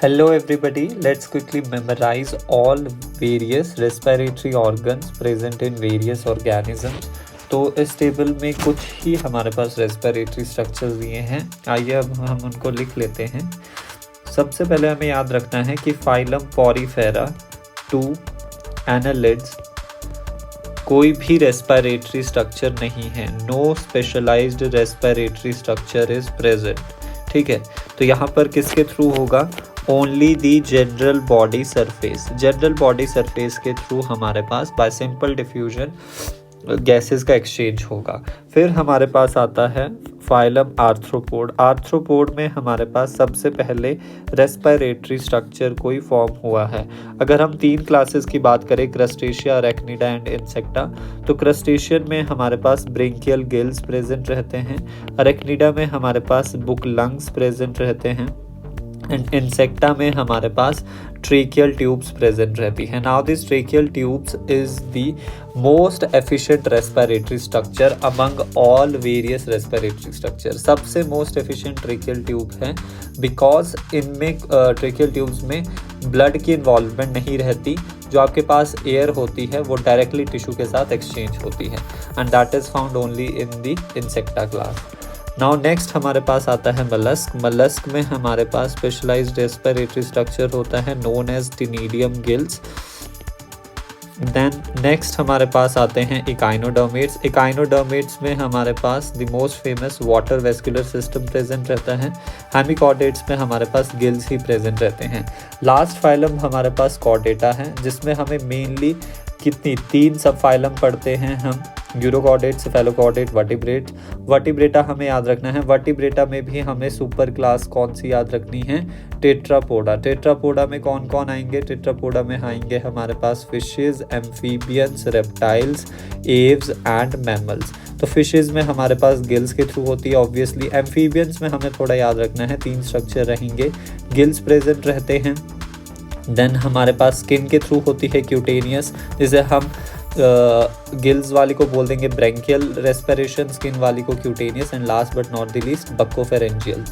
Hello everybody, let's quickly memorize all various respiratory organs present in various organisms। तो इस table में कुछ ही हमारे पास रेस्पिरेटरी स्ट्रक्चर्स दिए हैं, आइए अब हम उनको लिख लेते हैं। सबसे पहले हमें याद रखना है कि फाइलम पोरीफेरा 2 एनालिड्स कोई भी रेस्पिरेटरी स्ट्रक्चर नहीं है, no specialized respiratory structure is present. ठीक है, तो यहाँ पर किसके थ्रू होगा? Only the general body surface, general body surface के थ्रू हमारे पास बाय सिंपल डिफ्यूजन गैसेस का एक्सचेंज होगा। फिर हमारे पास आता है फाइलम आर्थ्रोपोड। आर्थ्रोपोड में हमारे पास सबसे पहले रेस्पिरेटरी स्ट्रक्चर कोई फॉर्म हुआ है। अगर हम 3 क्लासेस की बात करें, क्रस्टेशिया, अरेक्निडा एंड इंसेक्टा, तो क्रस्टेशियन में हमारे पास ब्रेंकियल गिल्स प्रेजेंट रहते हैं, अरेक्निडा में हमारे पास बुक लंग्स प्रेजेंट रहते हैं एंड इंसेक्टा में हमारे पास ट्रेकियल ट्यूब्स प्रेजेंट रहती है। Now this tracheal tubes is the most efficient respiratory structure among all various respiratory structure. सबसे मोस्ट एफिशिएंट ट्रेकियल ट्यूब है बिकॉज इनमें ट्रेकियल ट्यूब्स में ब्लड की इन्वॉल्वमेंट नहीं रहती, जो आपके पास एयर होती है वो डायरेक्टली टिश्यू के साथ एक्सचेंज होती है and that is found only in the insecta class. Now next हमारे पास आता है मलस्क। मलस्क में हमारे पास स्पेशलाइज्ड रेस्पिरेटरी स्ट्रक्चर होता है known as ctenidium gills. Then next हमारे पास आते हैं इकाइनोडर्मेट्स। इकाइनोडर्मेट्स में हमारे पास the most famous water vascular system present रहता है। हेमिकॉर्डेट्स में हमारे पास गिल्स ही प्रेजेंट रहते हैं। लास्ट फाइलम हमारे पास कॉर्डेटा है, जिसमें हमें मेनली कितनी 3 सब फाइलम पढ़ते हैं हम, यूरोकॉर्डेट, सेफेलोकॉर्डेट, वर्टिब्रेट। वर्टिब्रेटा हमें याद रखना है। वर्टिब्रेटा में भी हमें सुपर क्लास कौन सी याद रखनी है? टेट्रापोडा। टेट्रापोडा में कौन कौन आएंगे? टेट्रापोडा में आएंगे हमारे पास fishes, amphibians, reptiles, aves and mammals. तो फिशेज में हमारे पास गिल्स के थ्रू होती है ऑब्वियसली। एम्फीबियंस में हमें थोड़ा याद रखना है, 3 स्ट्रक्चर रहेंगे, गिल्स प्रेजेंट रहते हैं। देन हमारे पास स्किन के थ्रू होती है क्यूटेनियस, जिसे हम गिल्स वाली को बोल देंगे ब्रेंकियल रेस्पिरेशन, स्किन वाली को cutaneous and last but not the least buccopharyngeal.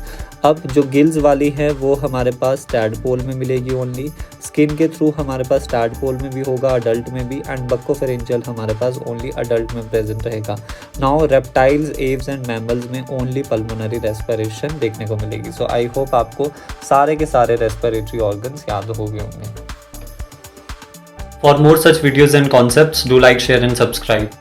अब जो गिल्स वाली है वो हमारे पास टैडपोल में मिलेगी ओनली, स्किन के थ्रू हमारे पास टैडपोल में भी होगा, अडल्ट में भी, एंड बक्कोफेरेंजियल हमारे पास ओनली अडल्ट में प्रेजेंट रहेगा। Now reptiles, aves and mammals में ओनली पल्मोनरी रेस्पिरेशन देखने को मिलेगी। सो आई होप आपको सारे के सारे रेस्पिरेटरी ऑर्गन्स याद हो गए होंगे। For more such videos and concepts, do like, share and subscribe.